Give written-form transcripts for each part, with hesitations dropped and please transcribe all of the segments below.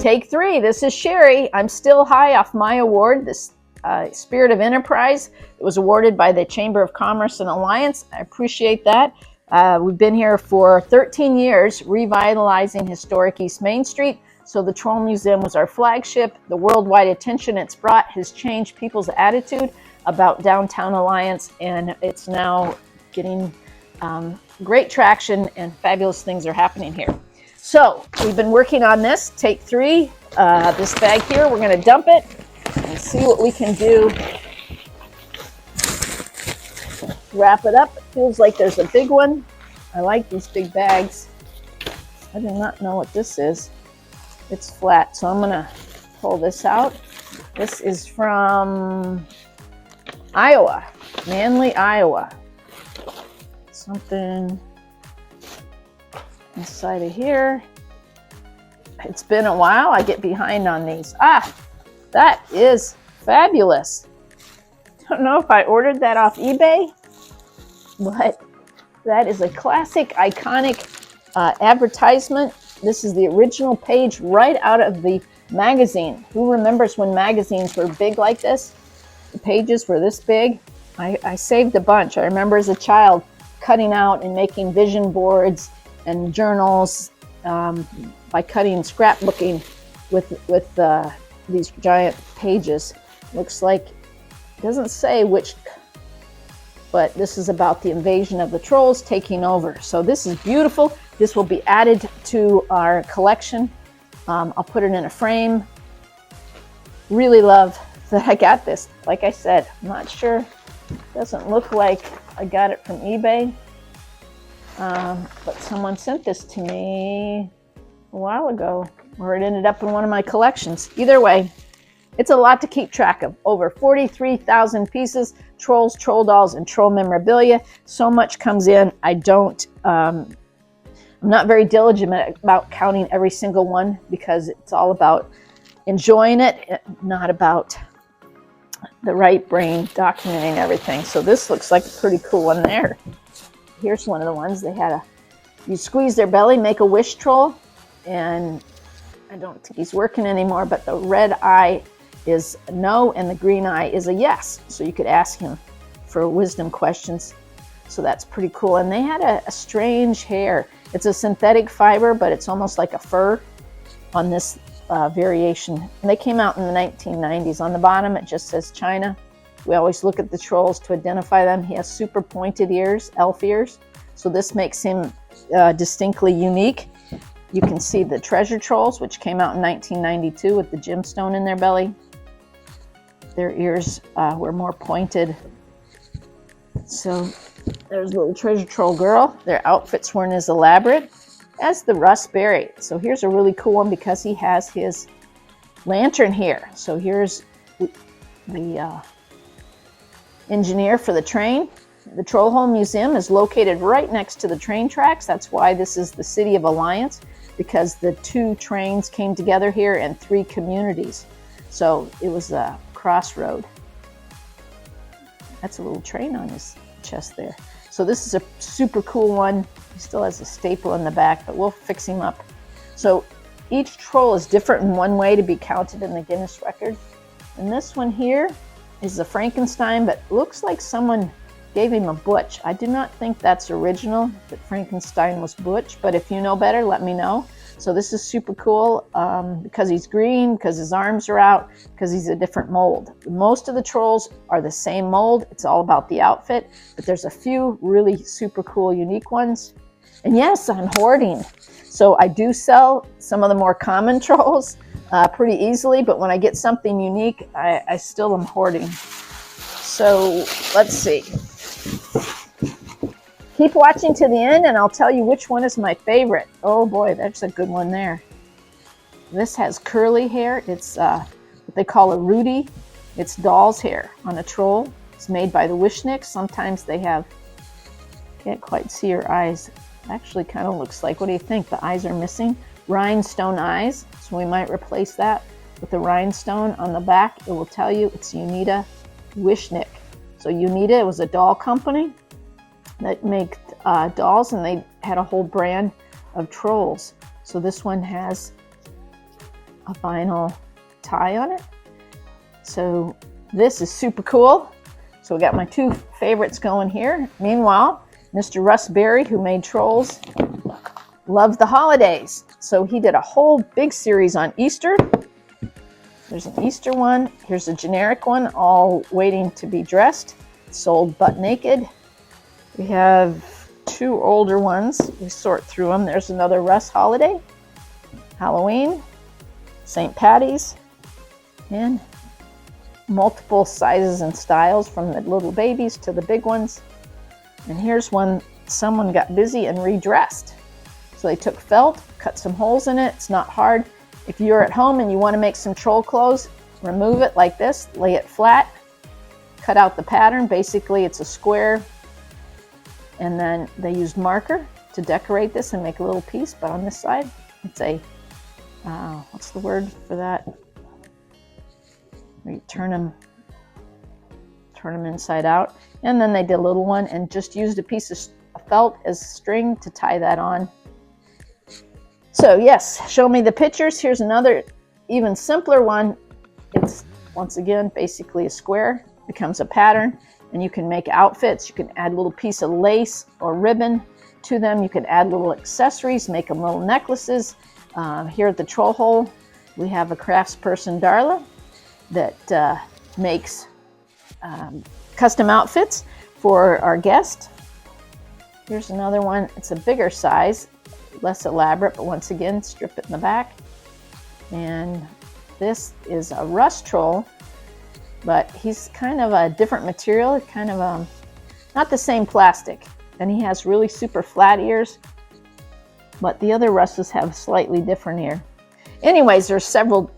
Take 3. This is Sherry. I'm still high off my award, this Spirit of Enterprise. It was awarded by the Chamber of Commerce and Alliance. I appreciate that. We've been here for 13 years, revitalizing historic East Main Street. So the Troll Museum was our flagship. The worldwide attention it's brought has changed people's attitude about downtown Alliance, and it's now getting great traction, and fabulous things are happening here. So we've been working on this, take 3, this bag here. We're going to dump it and see what we can do. Wrap it up. It feels like there's a big one. I like these big bags. I do not know what this is. It's flat, so I'm going to pull this out. This is from Iowa, Manly, Iowa. Something inside of here. It's been a while. I get behind on these. That is fabulous. Don't know if I ordered that off eBay, but that is a classic, iconic advertisement. This is the original page right out of the magazine. Who remembers when magazines were big like this? The pages were this big. I saved a bunch. I remember as a child cutting out and making vision boards and journals by cutting, scrapbooking with these giant pages. Looks like, it doesn't say which, but this is about the invasion of the trolls taking over. So this is beautiful. This will be added to our collection. I'll put it in a frame. Really love that I got this. Like I said, I'm not sure. Doesn't look like I got it from eBay. But someone sent this to me a while ago, or it ended up in one of my collections. Either way, it's a lot to keep track of. Over 43,000 pieces, trolls, troll dolls, and troll memorabilia. So much comes in. I'm not very diligent about counting every single one because it's all about enjoying it, not about the right brain documenting everything. So this looks like a pretty cool one there. Here's one of the ones. They had you squeeze their belly, make a wish troll, and I don't think he's working anymore, but the red eye is a no and the green eye is a yes. So you could ask him for wisdom questions. So that's pretty cool. And they had a strange hair. It's a synthetic fiber, but it's almost like a fur on this variation. And they came out in the 1990s. On the bottom, it just says China. We always look at the trolls to identify them. He has super pointed ears, elf ears. So this makes him distinctly unique. You can see the treasure trolls, which came out in 1992 with the gemstone in their belly. Their ears were more pointed. So there's a little treasure troll girl. Their outfits weren't as elaborate as the Russ Berry. So here's a really cool one because he has his lantern here. So here's the engineer for the train. The Troll Hole Museum is located right next to the train tracks. That's why this is the City of Alliance, because the 2 trains came together here in 3 communities. So it was a crossroad. That's a little train on his chest there. So this is a super cool one. He still has a staple in the back, but we'll fix him up. So each troll is different in one way to be counted in the Guinness record. And this one here is a Frankenstein, but looks like someone gave him a butch. I do not think that's original, that Frankenstein was butch, but if you know better, let me know. So this is super cool because he's green, because his arms are out, because he's a different mold. Most of the trolls are the same mold. It's all about the outfit, but there's a few really super cool, unique ones. And yes, I'm hoarding. So I do sell some of the more common trolls pretty easily, but when I get something unique, I still am hoarding. So let's see. Keep watching to the end and I'll tell you which one is my favorite. Oh boy, that's a good one there. This has curly hair. It's what they call a Rudy. It's doll's hair on a troll. It's made by the Wishniks. Sometimes they have, can't quite see her eyes. Actually kind of looks like, what do you think? The eyes are missing. Rhinestone eyes. So we might replace that with the rhinestone on the back. It will tell you it's Uneeda Wishnik. So Uneeda was a doll company that make dolls, and they had a whole brand of trolls. So this one has a vinyl tie on it. So this is super cool. So we got my two favorites going here. Meanwhile, Mr. Russ Berry, who made Trolls, loves the holidays. So he did a whole big series on Easter. There's an Easter one. Here's a generic one, all waiting to be dressed. Sold butt naked. We have two older ones. We sort through them. There's another Russ holiday, Halloween, St. Patty's, and multiple sizes and styles from the little babies to the big ones. And here's one someone got busy and redressed. So they took felt, cut some holes in it. It's not hard. If you're at home and you want to make some troll clothes, remove it like this, lay it flat, cut out the pattern. Basically, it's a square. And then they used marker to decorate this and make a little piece. But on this side, it's a, what's the word for that? You turn them inside out. And then they did a little one and just used a piece of felt as string to tie that on. So yes, show me the pictures. Here's another even simpler one. It's once again basically a square, becomes a pattern, and you can make outfits. You can add a little piece of lace or ribbon to them. You can add little accessories, make them little necklaces. Here at the Troll Hole, we have a craftsperson, Darla, that makes custom outfits for our guest. Here's another one. It's a bigger size, less elaborate, but once again, strip it in the back. And this is a Russ troll, but he's kind of a different material, kind of not the same plastic. And he has really super flat ears, but the other Russes have slightly different ear. Anyways, there's several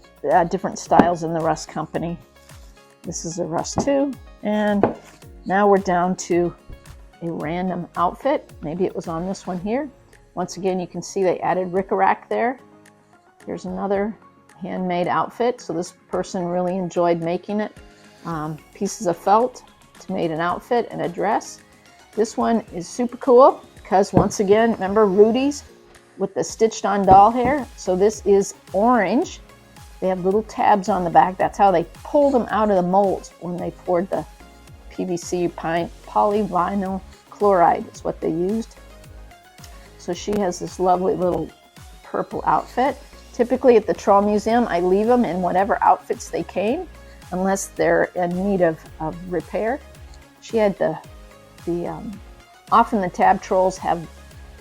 different styles in the Russ company. This is a Russ 2, and now we're down to a random outfit. Maybe it was on this one here. Once again, you can see they added rickrack there. Here's another handmade outfit. So this person really enjoyed making it. Pieces of felt to make an outfit and a dress. This one is super cool because once again, remember Rudy's with the stitched on doll hair? So this is orange. They have little tabs on the back. That's how they pulled them out of the molds when they poured the PVC polyvinyl chloride. It's what they used. So she has this lovely little purple outfit. Typically at the Troll Museum, I leave them in whatever outfits they came, unless they're in need of repair. She had often the tab trolls have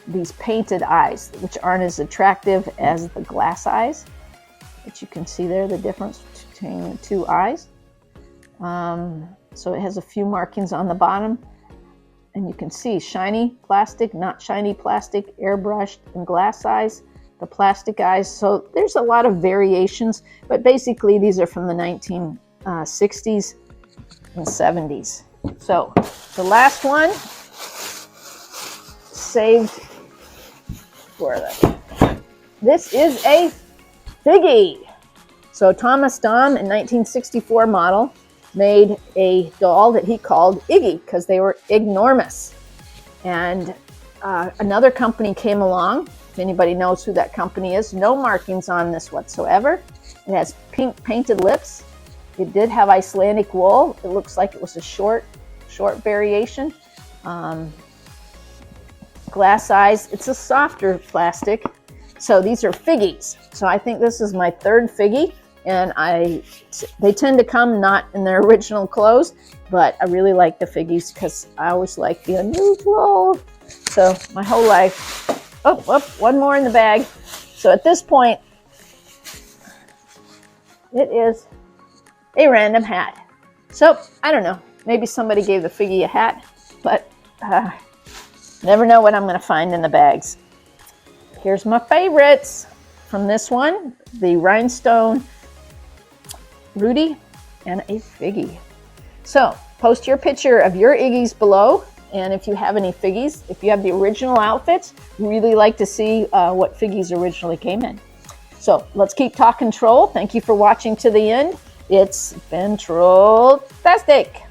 these painted eyes, which aren't as attractive as the glass eyes. But you can see there the difference between the two eyes. So it has a few markings on the bottom. And you can see shiny plastic, not shiny plastic, airbrushed, and glass eyes, the plastic eyes. So there's a lot of variations, but basically these are from the 1960s and 70s. So the last one saved for them. This is a Figgy. So Thomas Dahm, in 1964 model, made a doll that he called Iggy because they were enormous. And another company came along. If anybody knows who that company is, no markings on this whatsoever. It has pink painted lips. It did have Icelandic wool. It looks like it was a short variation. Glass eyes. It's a softer plastic. So these are Figgies. So I think this is my third Figgy. And they tend to come not in their original clothes, but I really like the Figgies because I always like the unusual. So my whole life, one more in the bag. So at this point, it is a random hat. So I don't know, maybe somebody gave the Figgy a hat, but never know what I'm gonna find in the bags. Here's my favorites from this one, the rhinestone Rudy and a Figgy. So post your picture of your Iggies below, and if you have any Figgies, if you have the original outfits, really like to see what Figgies originally came in. So let's keep talking troll. Thank you for watching to the end. It's been Troll-tastic.